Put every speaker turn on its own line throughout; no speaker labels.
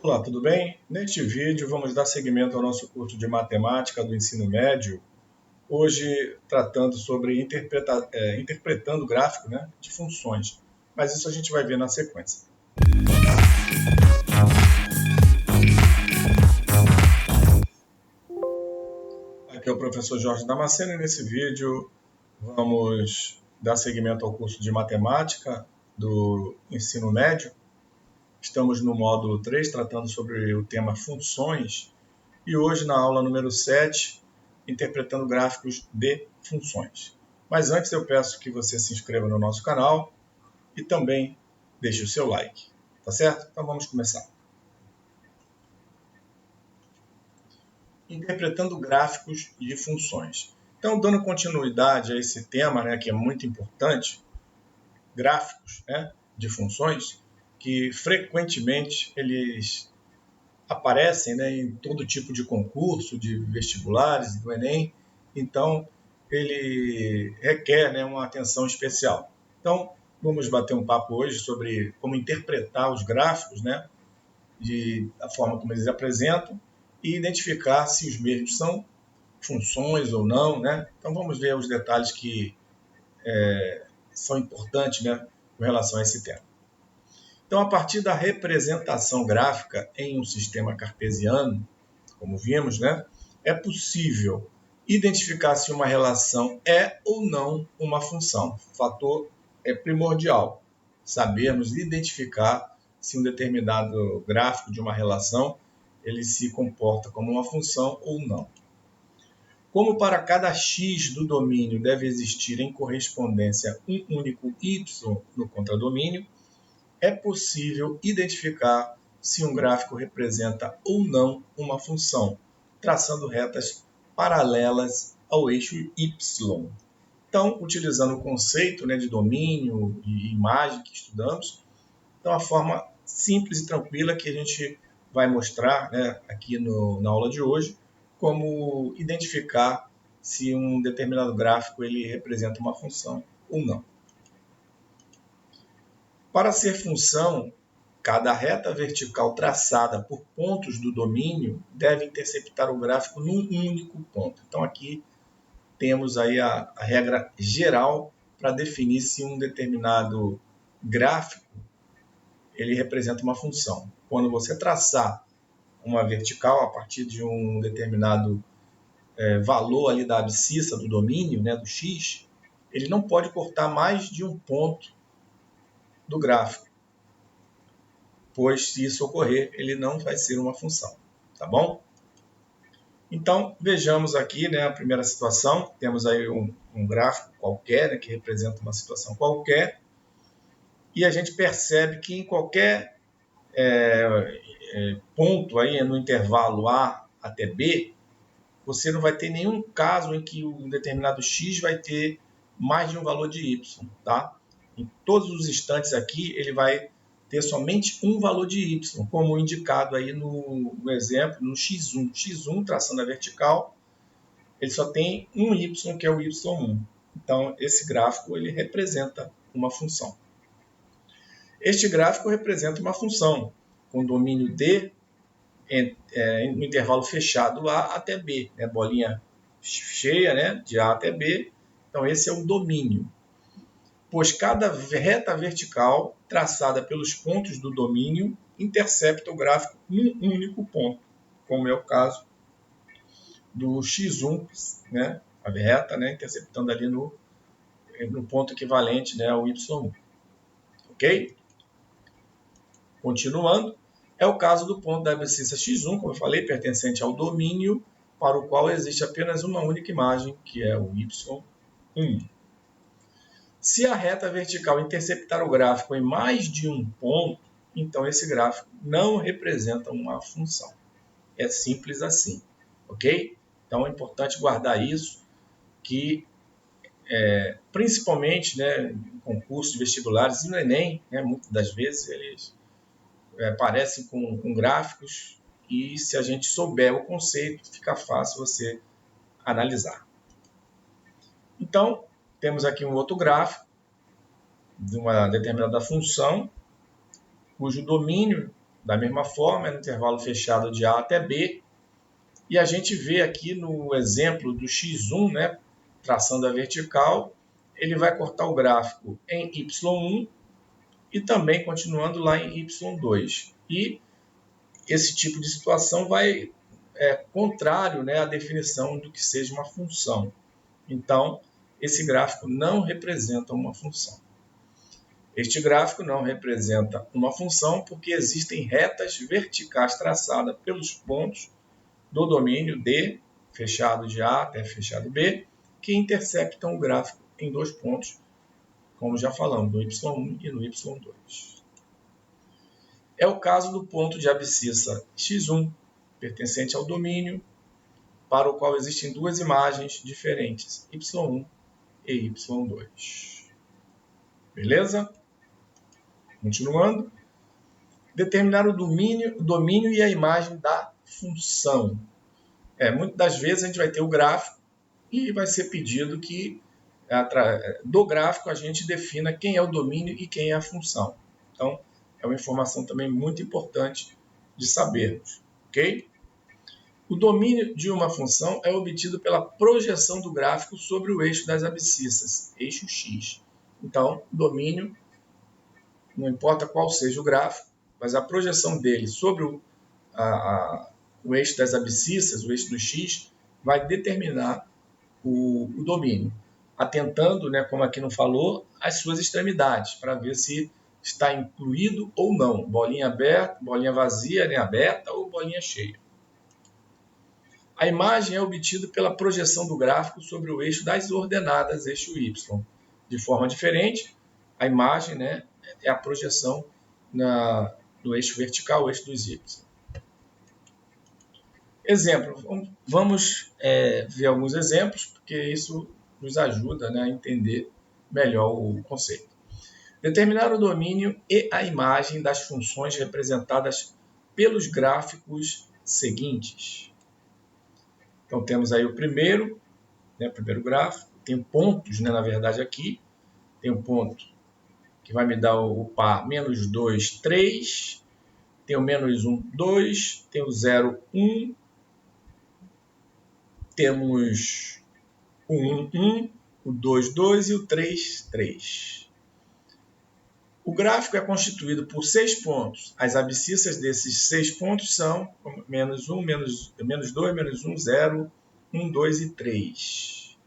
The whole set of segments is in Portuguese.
Olá, tudo bem? Neste vídeo vamos dar seguimento ao nosso curso de matemática do ensino médio, hoje tratando sobre interpretando gráfico, de funções, mas isso a gente vai ver na sequência. Aqui é o professor Jorge Damasceno e nesse vídeo vamos dar seguimento ao curso de matemática do ensino médio. Estamos no módulo 3, tratando sobre o tema funções, e hoje na aula número 7, interpretando gráficos de funções. Mas antes eu peço que você se inscreva no nosso canal e também deixe o seu like, tá certo? Então vamos começar. Interpretando gráficos de funções. Então, dando continuidade a esse tema, que é muito importante, gráficos de funções, que frequentemente eles aparecem em todo tipo de concurso, de vestibulares, do Enem, então ele requer uma atenção especial. Então, vamos bater um papo hoje sobre como interpretar os gráficos, da forma como eles apresentam, e identificar se os mesmos são funções ou não, Então, vamos ver os detalhes que são importantes, com relação a esse tema. Então, a partir da representação gráfica em um sistema cartesiano, como vimos, é possível identificar se uma relação é ou não uma função. O fator é primordial, sabermos identificar se um determinado gráfico de uma relação ele se comporta como uma função ou não. Como para cada x do domínio deve existir em correspondência um único y no contradomínio, é possível identificar se um gráfico representa ou não uma função, traçando retas paralelas ao eixo y. Então, utilizando o conceito de domínio e imagem que estudamos, então a forma simples e tranquila que a gente vai mostrar aqui na aula de hoje, como identificar se um determinado gráfico ele representa uma função ou não. Para ser função, cada reta vertical traçada por pontos do domínio deve interceptar o gráfico num único ponto. Então, aqui temos aí a regra geral para definir se um determinado gráfico ele representa uma função. Quando você traçar uma vertical a partir de um determinado valor ali da abscissa do domínio, do x, ele não pode cortar mais de um ponto do gráfico, pois se isso ocorrer, ele não vai ser uma função, tá bom? Então, vejamos aqui a primeira situação. Temos aí um gráfico qualquer, que representa uma situação qualquer, e a gente percebe que em qualquer ponto aí no intervalo A até B, você não vai ter nenhum caso em que um determinado x vai ter mais de um valor de y, tá? Em todos os instantes aqui, ele vai ter somente um valor de y, como indicado aí no exemplo, no x1. x1, traçando a vertical, ele só tem um y, que é o y1. Então, esse gráfico ele representa uma função. Este gráfico representa uma função, com domínio D no intervalo fechado A até B, bolinha cheia, de A até B. Então, esse é o domínio, pois cada reta vertical traçada pelos pontos do domínio intercepta o gráfico num único ponto, como é o caso do x1, a reta interceptando ali no ponto equivalente ao y1. Ok? Continuando, é o caso do ponto da abscissa x1, como eu falei, pertencente ao domínio, para o qual existe apenas uma única imagem, que é o y1. Se a reta vertical interceptar o gráfico em mais de um ponto, então esse gráfico não representa uma função. É simples assim, ok? Então é importante guardar isso, que principalmente em concursos de vestibulares e no Enem, muitas das vezes eles aparecem com gráficos, e se a gente souber o conceito, fica fácil você analisar. Então, temos aqui um outro gráfico de uma determinada função, cujo domínio Da mesma forma, é no intervalo fechado de A até B. E a gente vê aqui no exemplo do x1, né, traçando a vertical, ele vai cortar o gráfico em y1 e também continuando lá em y2. E esse tipo de situação vai contrário, né, à definição do que seja uma função. Então, esse gráfico não representa uma função. Este gráfico não representa uma função porque existem retas verticais traçadas pelos pontos do domínio D, fechado de A até fechado B, que intersectam o gráfico em dois pontos, como já falamos, no y1 e no y2. É o caso do ponto de abscissa x1, pertencente ao domínio, para o qual existem duas imagens diferentes, y1 e y2. Beleza? Continuando. Determinar o domínio e a imagem da função. Muitas das vezes a gente vai ter o gráfico e vai ser pedido que do gráfico a gente defina quem é o domínio e quem é a função. Então, é uma informação também muito importante de sabermos, ok? O domínio de uma função é obtido pela projeção do gráfico sobre o eixo das abscissas, eixo x. Então, domínio, não importa qual seja o gráfico, mas a projeção dele sobre o eixo das abscissas, o eixo do x, vai determinar o domínio, atentando, né, como aqui não falou, as suas extremidades, para ver se está incluído ou não, bolinha aberta, bolinha vazia, né, aberta ou bolinha cheia. A imagem é obtida pela projeção do gráfico sobre o eixo das ordenadas, eixo y. De forma diferente, a imagem, né, é a projeção do eixo vertical, o eixo dos y. Exemplo, vamos ver alguns exemplos, porque isso nos ajuda, né, a entender melhor o conceito. Determinar o domínio e a imagem das funções representadas pelos gráficos seguintes. Então, temos aí o primeiro gráfico, tem pontos, né, na verdade, aqui. Tem um ponto que vai me dar o par menos 2, 3. Tem o menos 1, 2. Tem o 0, 1. Temos o 1, 1. O 2, 2 e o 3, 3. O gráfico é constituído por 6 pontos. As abscissas desses 6 pontos são menos 1, menos 2, menos 1, 0, 1, 2 e 3.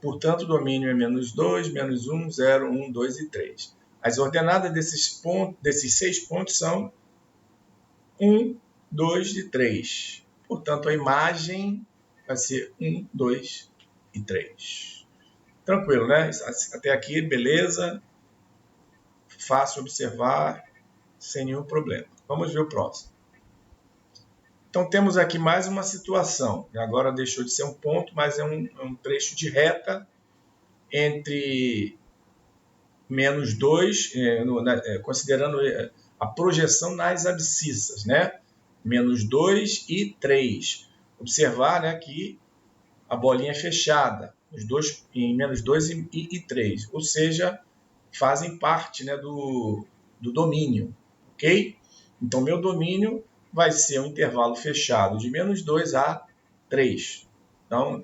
Portanto, o domínio é menos 2, menos 1, 0, 1, 2 e 3. As ordenadas desses 6 pontos são 1, 2 e 3. Portanto, a imagem vai ser 1, 2 e 3. Tranquilo, né? Até aqui, beleza. Fácil observar, sem nenhum problema. Vamos ver o próximo. Então, temos aqui mais uma situação. Agora deixou de ser um ponto, mas é um trecho de reta entre menos 2, considerando a projeção nas abscissas, né? Menos 2 e 3. Observar, né, que a bolinha é fechada, os dois em menos 2 e 3. Ou seja, fazem parte, né, do domínio, ok? Então, meu domínio vai ser um intervalo fechado de menos 2 a 3. Então,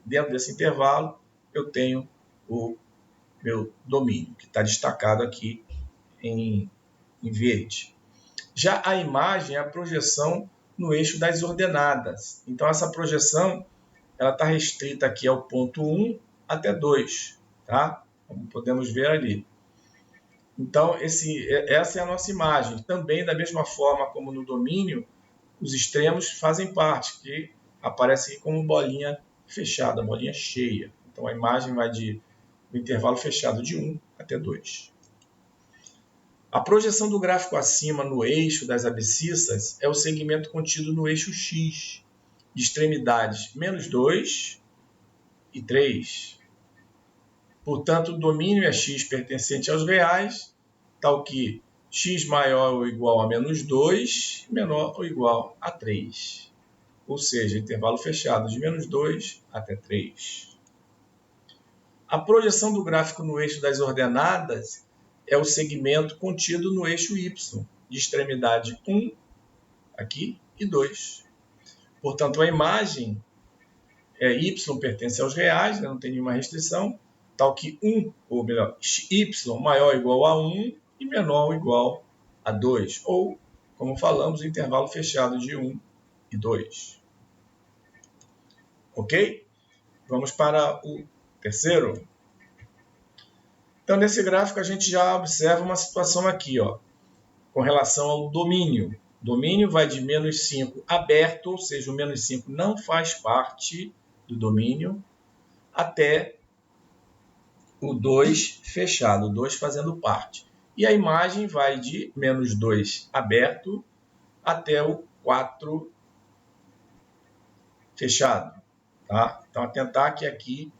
dentro desse intervalo, eu tenho o meu domínio, que está destacado aqui em verde. Já a imagem é a projeção no eixo das ordenadas. Então, essa projeção ela está restrita aqui ao ponto 1 até 2, tá? Como podemos ver ali. Então, essa é a nossa imagem. Também, da mesma forma como no domínio, os extremos fazem parte, que aparece aqui como bolinha fechada, bolinha cheia. Então, a imagem vai do intervalo fechado de 1 até 2. A projeção do gráfico acima no eixo das abscissas é o segmento contido no eixo x, de extremidades menos 2 e 3. Portanto, o domínio é x pertencente aos reais, tal que x maior ou igual a menos 2, menor ou igual a 3. Ou seja, intervalo fechado de menos 2 até 3. A projeção do gráfico no eixo das ordenadas é o segmento contido no eixo y, de extremidade 1 aqui e 2. Portanto, a imagem y pertence aos reais, né? Não tem nenhuma restrição, tal que 1, ou melhor, y maior ou igual a 1 e menor ou igual a 2. Ou, como falamos, intervalo fechado de 1 e 2. Ok? Vamos para o terceiro. Então, nesse gráfico, a gente já observa uma situação aqui, ó, com relação ao domínio. O domínio vai de menos 5 aberto, ou seja, o menos 5 não faz parte do domínio, até o 2 fechado, o 2 fazendo parte. E a imagem vai de menos 2 aberto até o 4 fechado. Tá? Então, atentar que aqui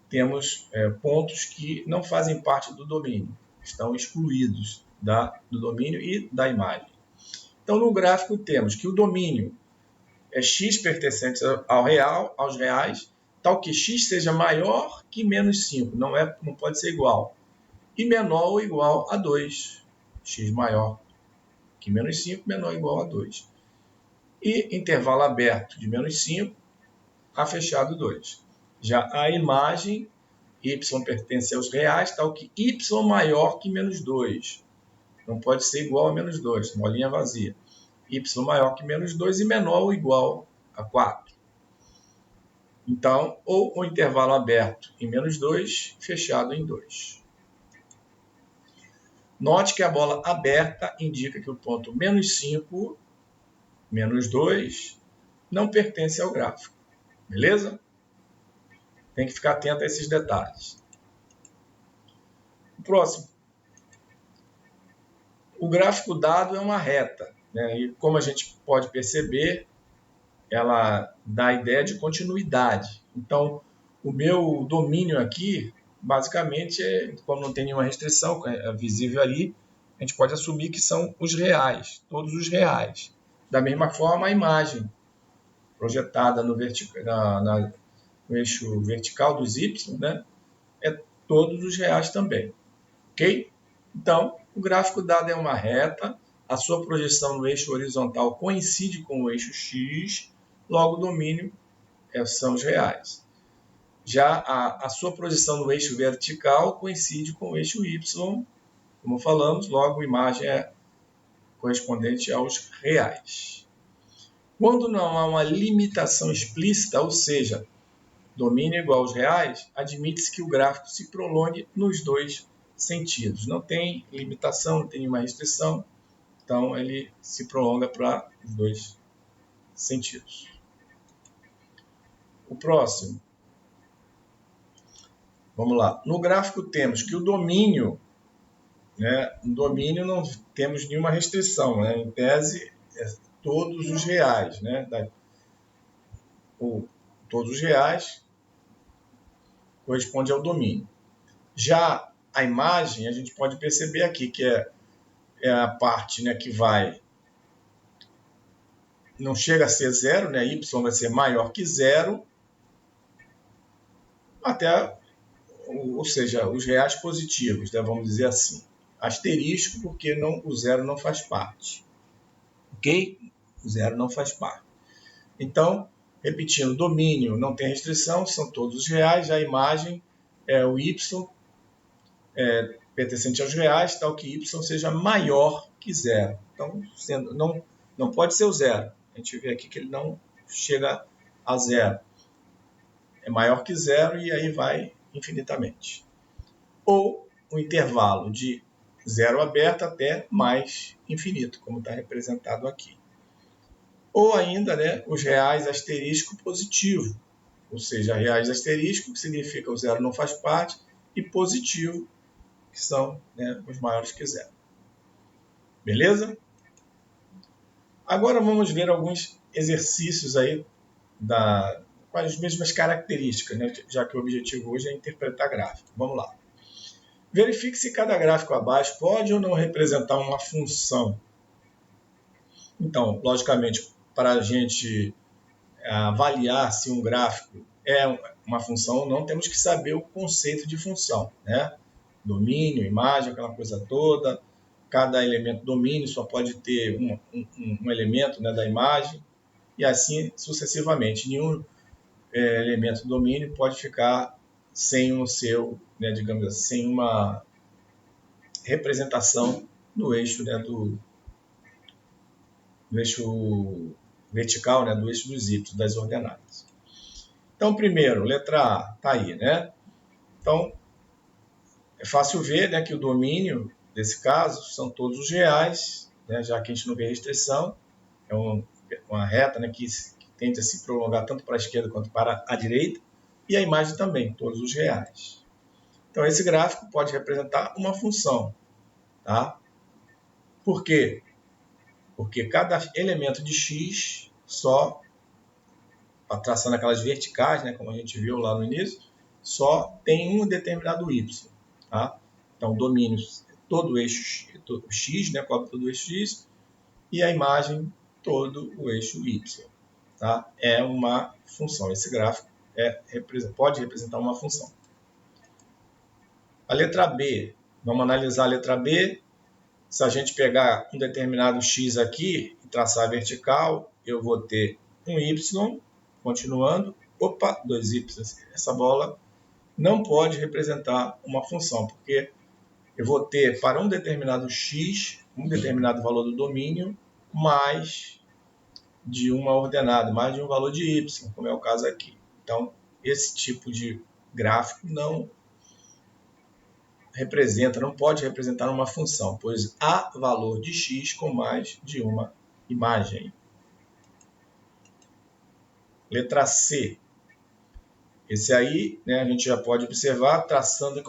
temos pontos que não fazem parte do domínio, estão excluídos do domínio e da imagem. Então, no gráfico temos que o domínio é x pertencente aos reais, tal que x seja maior que menos 5, não pode ser igual, e menor ou igual a 2. X maior que menos 5, menor ou igual a 2. E intervalo aberto de menos 5 a fechado 2. Já a imagem, y pertence aos reais, tal que y maior que menos 2. Não pode ser igual a menos 2, bolinha vazia. Y maior que menos 2 e menor ou igual a 4. Então, ou o intervalo aberto em menos 2, fechado em 2. Note que a bola aberta indica que o ponto menos 5, menos 2, não pertence ao gráfico. Beleza? Tem que ficar atento a esses detalhes. O próximo. O gráfico dado é uma reta, né? E como a gente pode perceber, ela dá a ideia de continuidade. Então, o meu domínio aqui, basicamente, como não tem nenhuma restrição, é visível ali, a gente pode assumir que são os reais, todos os reais. Da mesma forma, a imagem projetada no eixo vertical dos y, né, é todos os reais também. Ok? Então, o gráfico dado é uma reta, a sua projeção no eixo horizontal coincide com o eixo x, logo o domínio são os reais. Já a sua posição no eixo vertical coincide com o eixo y, como falamos, logo a imagem é correspondente aos reais. Quando não há uma limitação explícita, ou seja, domínio igual aos reais, admite-se que o gráfico se prolongue nos dois sentidos. Não tem limitação, não tem nenhuma restrição, então ele se prolonga para os dois sentidos. O próximo. Vamos lá. No gráfico temos que o domínio, né, no domínio não temos nenhuma restrição, né, em tese todos os reais, né, todos os reais corresponde ao domínio. Já a imagem, a gente pode perceber aqui que é a parte, né, que não chega a ser zero, né, y vai ser maior que zero, até, ou seja, os reais positivos, né, vamos dizer assim. Asterisco, porque o zero não faz parte. Ok? O zero não faz parte. Então, repetindo, domínio não tem restrição, são todos os reais, a imagem é o y pertencente aos reais, tal que y seja maior que zero. Então, não pode ser o zero. A gente vê aqui que ele não chega a zero. É maior que zero e aí vai infinitamente. Ou o intervalo de zero aberto até mais infinito, como está representado aqui. Ou ainda, né, os reais asterisco positivo, ou seja, reais asterisco, que significa o zero não faz parte, e positivo, que são, né, os maiores que zero. Beleza? Agora vamos ver alguns exercícios aí com as mesmas características, né, já que o objetivo hoje é interpretar gráfico. Vamos lá. Verifique se cada gráfico abaixo pode ou não representar uma função. Então, logicamente, para a gente avaliar se um gráfico é uma função ou não, temos que saber o conceito de função, né? Domínio, imagem, aquela coisa toda, cada elemento domínio só pode ter um elemento, né, da imagem, e assim sucessivamente. Nenhum elemento domínio pode ficar sem o seu, né, digamos assim, sem uma representação no eixo, né, no eixo vertical, né, do eixo dos y, das ordenadas. Então, primeiro, letra A, está aí, né? Então, é fácil ver, né, que o domínio desse caso são todos os reais, né, já que a gente não vê restrição, é uma reta, né, que tende a se prolongar tanto para a esquerda quanto para a direita, e a imagem também, todos os reais. Então, esse gráfico pode representar uma função. Tá? Por quê? Porque cada elemento de x, só traçando aquelas verticais, né, como a gente viu lá no início, só tem um determinado y. Tá? Então, o domínio todo o eixo x, né, cobre todo o eixo x, e a imagem todo o eixo y. Tá? É uma função. Esse gráfico pode representar uma função. A letra B. Vamos analisar a letra B. Se a gente pegar um determinado x aqui e traçar a vertical, eu vou ter um y, continuando, opa, 2y. Essa bola não pode representar uma função, porque eu vou ter para um determinado x, um determinado valor do domínio, mais de uma ordenada, mais de um valor de y, como é o caso aqui. Então, esse tipo de gráfico não pode representar uma função, pois há valor de x com mais de uma imagem. Letra C. Esse aí, né, a gente já pode observar, traçando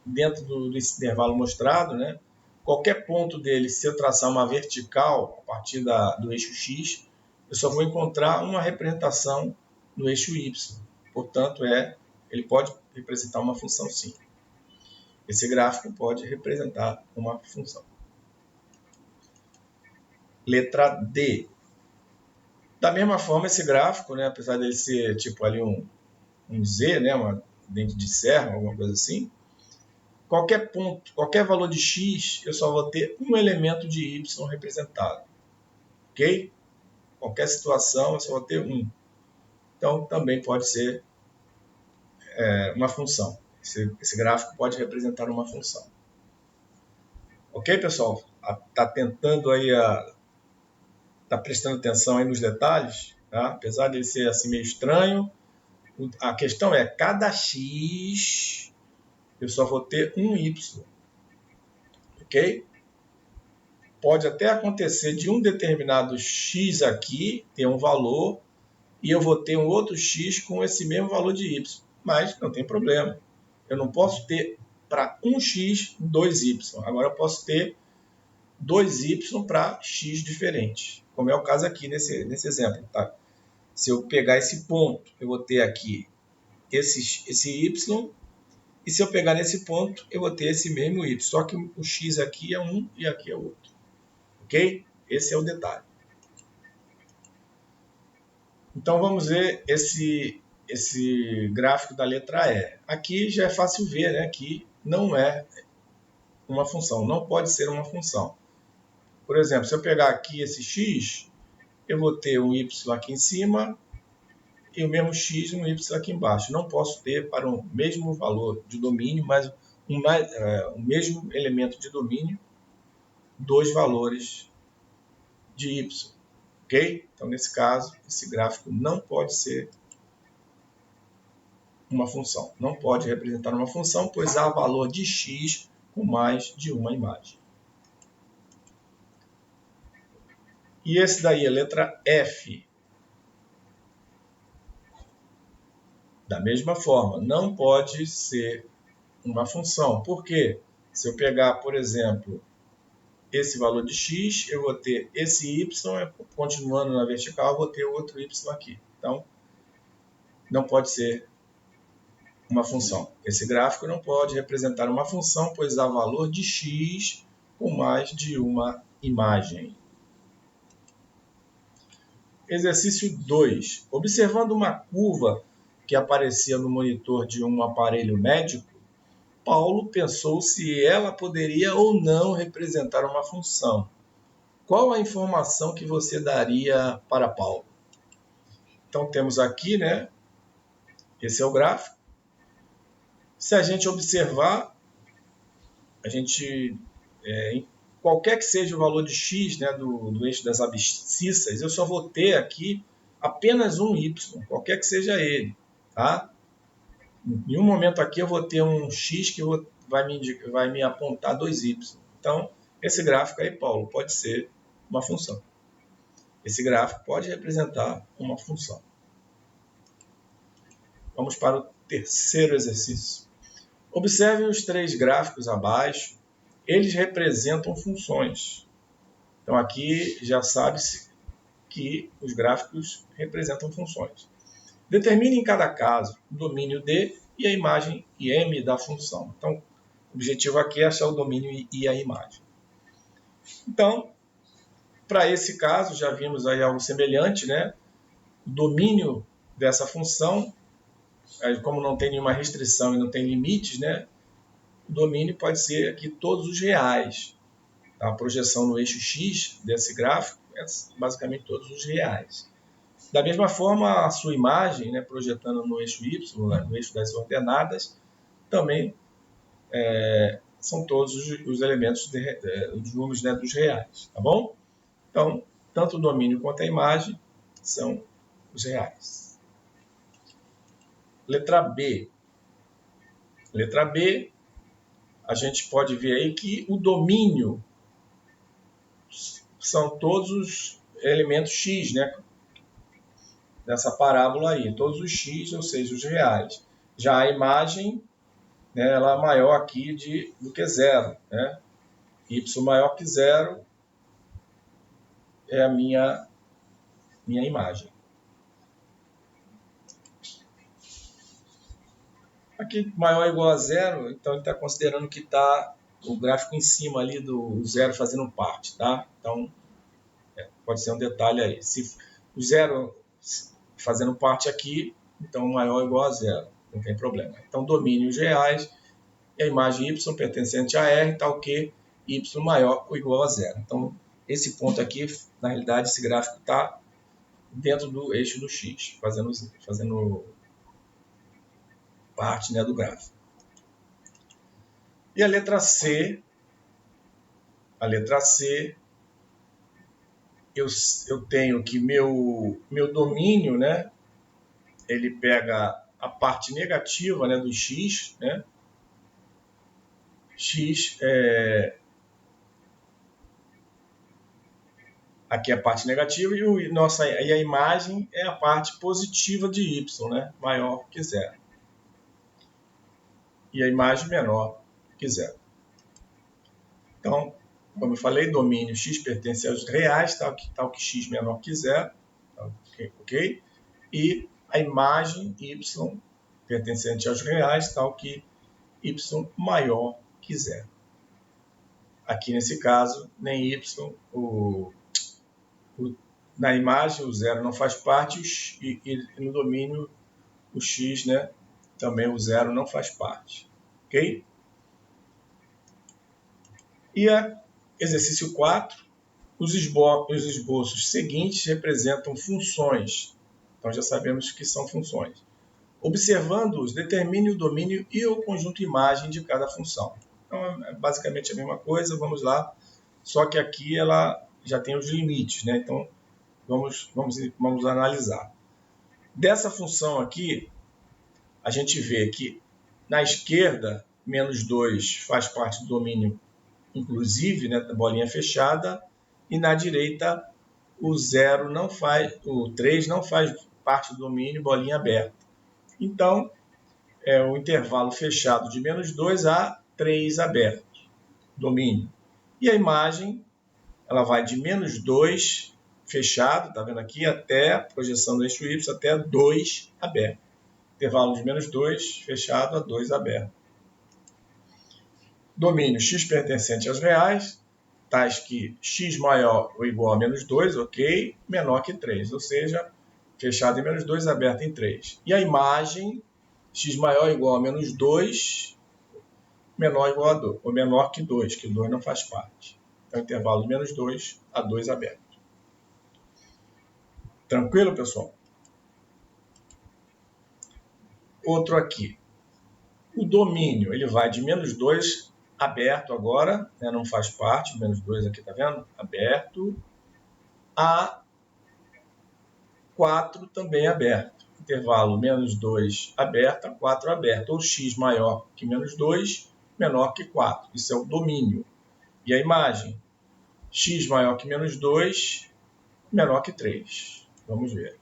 dentro desse intervalo mostrado, né, qualquer ponto dele, se eu traçar uma vertical a partir do eixo x, eu só vou encontrar uma representação no eixo y. Portanto, ele pode representar uma função sim. Esse gráfico pode representar uma função. Letra D. Da mesma forma, esse gráfico, né, apesar dele ser tipo ali um Z, né, uma dente de serra, alguma coisa assim, qualquer ponto, qualquer valor de x, eu só vou ter um elemento de y representado. Ok? Qualquer situação, eu só vou ter um. Então, também pode ser uma função. Esse gráfico pode representar uma função. Ok, pessoal? Está tentando aí está prestando atenção aí nos detalhes, tá? Apesar de ele ser assim meio estranho, a questão é, cada x eu só vou ter um y, ok? Pode até acontecer de um determinado x aqui ter um valor e eu vou ter um outro x com esse mesmo valor de y, mas não tem problema. Eu não posso ter para um x, 2y. Agora eu posso ter 2y para x diferentes, como é o caso aqui nesse exemplo. Tá? Se eu pegar esse ponto, eu vou ter aqui esse y, e se eu pegar nesse ponto, eu vou ter esse mesmo y, só que o x aqui é um e aqui é outro. Ok? Esse é o detalhe. Então vamos ver esse gráfico da letra E. Aqui já é fácil ver, né, que não é uma função, não pode ser uma função. Por exemplo, se eu pegar aqui esse x, eu vou ter um y aqui em cima e o mesmo x e um y aqui embaixo. Não posso ter para o mesmo valor de domínio, mas o mesmo elemento de domínio, dois valores de y. Ok? Então, nesse caso, esse gráfico não pode ser uma função. Não pode representar uma função, pois há valor de x com mais de uma imagem. E esse daí, a letra F. Da mesma forma, não pode ser uma função. Por quê? Se eu pegar, por exemplo, esse valor de x, eu vou ter esse y, continuando na vertical, eu vou ter outro y aqui. Então, não pode ser uma função. Esse gráfico não pode representar uma função, pois há valor de x com mais de uma imagem. Exercício 2. Observando uma curva que aparecia no monitor de um aparelho médico, Paulo pensou se ela poderia ou não representar uma função. Qual a informação que você daria para Paulo? Então temos aqui, né? Esse é o gráfico. Se a gente observar, a gente, qualquer que seja o valor de x, né, do eixo das abscissas, eu só vou ter aqui apenas um y, qualquer que seja ele, tá? Em um momento aqui eu vou ter um x que vai me apontar 2y. Então, esse gráfico aí, Paulo, pode ser uma função. Esse gráfico pode representar uma função. Vamos para o terceiro exercício. Observe os 3 gráficos abaixo. Eles representam funções. Então, aqui já sabe-se que os gráficos representam funções. Determine em cada caso o domínio D e a imagem M da função. Então, o objetivo aqui é achar o domínio e a imagem. Então, para esse caso, já vimos aí algo semelhante, né? O domínio dessa função, como não tem nenhuma restrição e não tem limites, né? O domínio pode ser aqui todos os reais. A projeção no eixo X desse gráfico é basicamente todos os reais. Da mesma forma, a sua imagem, né, projetando no eixo Y, no eixo das ordenadas, também são todos os elementos, os números, né, dos reais. Tá bom? Então, tanto o domínio quanto a imagem são os reais. Letra B. Letra B, a gente pode ver aí que o domínio são todos os elementos x, né? Dessa parábola aí, todos os x, ou seja, os reais. Já a imagem, né, ela é maior aqui do que zero, né? Y maior que zero é a minha imagem. Aqui, maior ou igual a zero, então ele está considerando que está o gráfico em cima ali do zero fazendo parte, tá? Então, pode ser um detalhe aí. Se o zero fazendo parte aqui, então maior ou igual a zero, não tem problema. Então, domínios reais e a imagem y pertencente a R, tal que y maior ou igual a zero. Então, esse ponto aqui, na realidade, esse gráfico está dentro do eixo do x, fazendo parte, né, do gráfico. E a letra C, eu tenho que meu domínio, né, ele pega a parte negativa, né, do x, né? X aqui é a parte negativa e a imagem é a parte positiva de y, né, maior que zero. E a imagem menor que zero. Então, como eu falei, domínio x pertence aos reais, tal que x menor que zero, ok? E a imagem y pertencente aos reais, tal que y maior que zero. Aqui nesse caso, nem y, na imagem o zero não faz parte e no domínio o x, né, também o zero não faz parte, ok? E exercício 4, os esboços seguintes representam funções. Então já sabemos que são funções. Observando-os, determine o domínio e o conjunto imagem de cada função. Então é basicamente a mesma coisa, vamos lá. Só que aqui ela já tem os limites, né? Então vamos analisar. Dessa função aqui, a gente vê que na esquerda, menos 2 faz parte do domínio inclusive, né, da bolinha fechada, e na direita o 3 não faz parte do domínio, bolinha aberta. Então, é o intervalo fechado de menos 2 a 3 aberto, domínio. E a imagem, ela vai de menos 2 fechado, tá vendo aqui, até a projeção do eixo Y, até 2 aberto. Intervalo de menos 2 fechado a 2 aberto. Domínio x pertencente aos reais, tais que x maior ou igual a menos 2, ok, menor que 3, ou seja, fechado em menos 2, aberto em 3. E a imagem, x maior ou igual a menos 2, menor ou igual a 2, ou menor que 2, que 2 não faz parte. Então, intervalo de menos 2 a 2 aberto. Tranquilo, pessoal? Outro aqui. O domínio, ele vai de menos 2 aberto agora, né, não faz parte, menos 2 aqui, tá vendo? Aberto, a 4 também aberto. Intervalo menos 2 aberto a 4 aberto, ou x maior que menos 2, menor que 4. Isso é o domínio. E a imagem, x maior que menos 2, menor que 3. Vamos ver.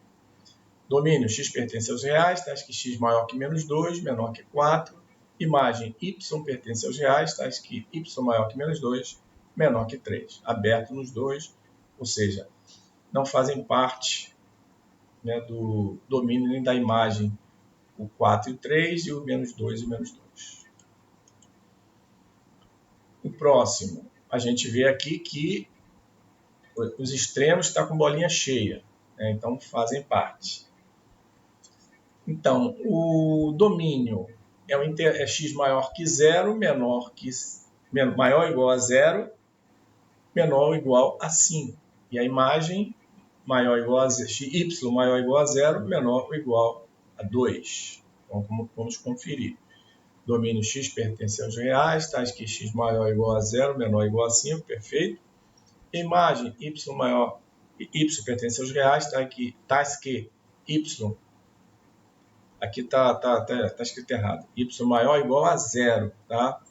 Domínio, x pertence aos reais, tais que x maior que menos 2, menor que 4. Imagem, y pertence aos reais, tais que y maior que menos 2, menor que 3. Aberto nos dois, ou seja, não fazem parte, né, do domínio nem da imagem o 4 e o 3 e o menos 2 e o menos 2. O próximo, a gente vê aqui que os extremos estão com bolinha cheia, né, então fazem parte. Então, o domínio é x maior que 0, maior ou igual a 0, menor ou igual a 5. E a imagem, maior ou igual a y maior ou igual a 0, menor ou igual a 2. Então, vamos conferir. Domínio x pertence aos reais, tais que x maior ou igual a 0, menor ou igual a 5, perfeito. Imagem, y pertence aos reais, tais que y, aqui está escrito errado, y maior ou igual a 0, tá?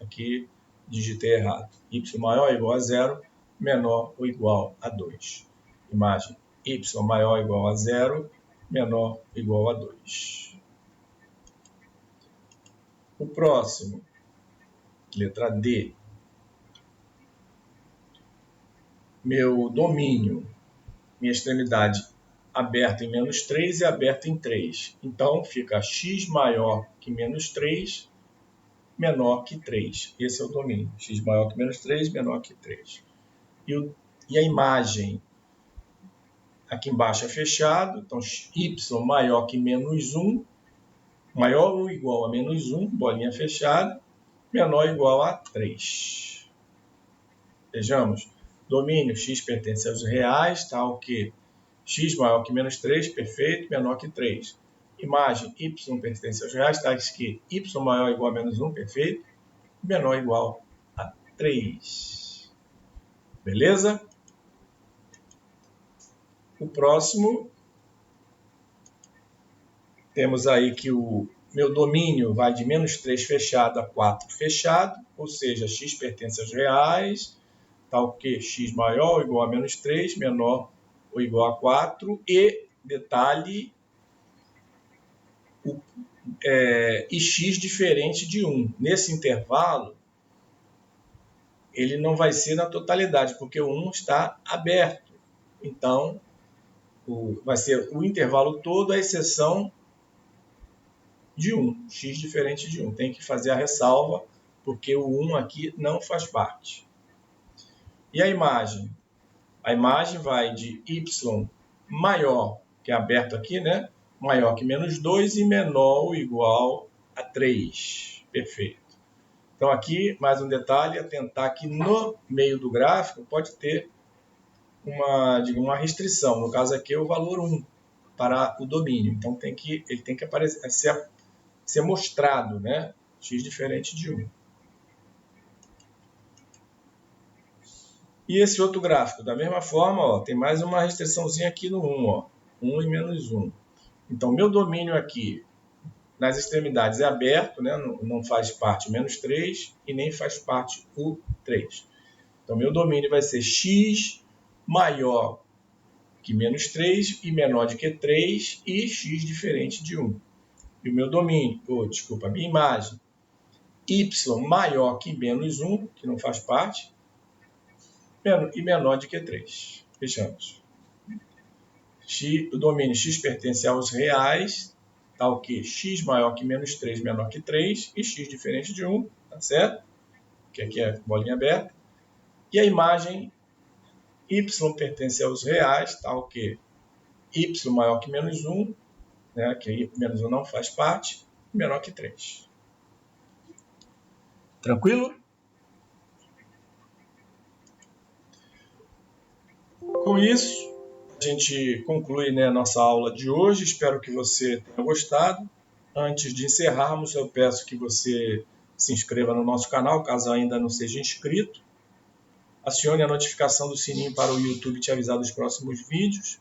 Aqui digitei errado. Y maior ou igual a 0, menor ou igual a 2. Imagem, y maior ou igual a 0, menor ou igual a 2. O próximo, letra D. Meu domínio, minha extremidade aberta em menos 3 e aberta em 3. Então, fica x maior que menos 3, menor que 3. Esse é o domínio. X maior que menos 3, menor que 3. E a imagem, aqui embaixo é fechado, então y maior que menos 1, maior ou igual a menos 1, bolinha fechada, menor ou igual a 3. Vejamos, domínio x pertence aos reais, tal que x maior que menos 3, perfeito, menor que 3. Imagem, y pertence aos reais, tais que y maior ou igual a menos 1, perfeito, menor ou igual a 3. Beleza? O próximo, temos aí que o meu domínio vai de menos 3 fechado a 4 fechado, ou seja, x pertence aos reais, tal que x maior ou igual a menos 3, menor ou igual a 4, e, detalhe, e x diferente de 1. Nesse intervalo, ele não vai ser na totalidade, porque o 1 está aberto. Então, vai ser o intervalo todo, à exceção de 1, x diferente de 1. Tem que fazer a ressalva, porque o 1 aqui não faz parte. E a imagem? A imagem vai de y maior, que é aberto aqui, né? Maior que menos 2 e menor ou igual a 3. Perfeito. Então aqui, mais um detalhe, atentar que no meio do gráfico pode ter uma restrição. No caso aqui é o valor 1 para o domínio. Então ele tem que aparecer, ser mostrado, né? X diferente de 1. E esse outro gráfico, da mesma forma, ó, tem mais uma restriçãozinha aqui no 1, ó, 1 e menos 1. Então, meu domínio aqui, nas extremidades, é aberto, né? Não faz parte menos 3 e nem faz parte o 3. Então, meu domínio vai ser x maior que menos 3 e menor do que 3 e x diferente de 1. E o meu domínio, a minha imagem, y maior que menos 1, que não faz parte, e menor do que 3. Fechamos. O domínio x pertence aos reais, tal que x maior que menos 3, menor que 3, e x diferente de 1, tá certo? Que aqui é bolinha aberta. E a imagem, y pertence aos reais, tal que y maior que menos 1, né, que menos 1 não faz parte, menor que 3. Tranquilo? Com isso, a gente conclui, né, a nossa aula de hoje. Espero que você tenha gostado. Antes de encerrarmos, eu peço que você se inscreva no nosso canal, caso ainda não seja inscrito. Acione a notificação do sininho para o YouTube te avisar dos próximos vídeos.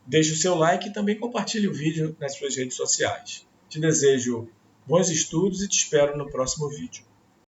Deixe o seu like e também compartilhe o vídeo nas suas redes sociais. Te desejo bons estudos e te espero no próximo vídeo.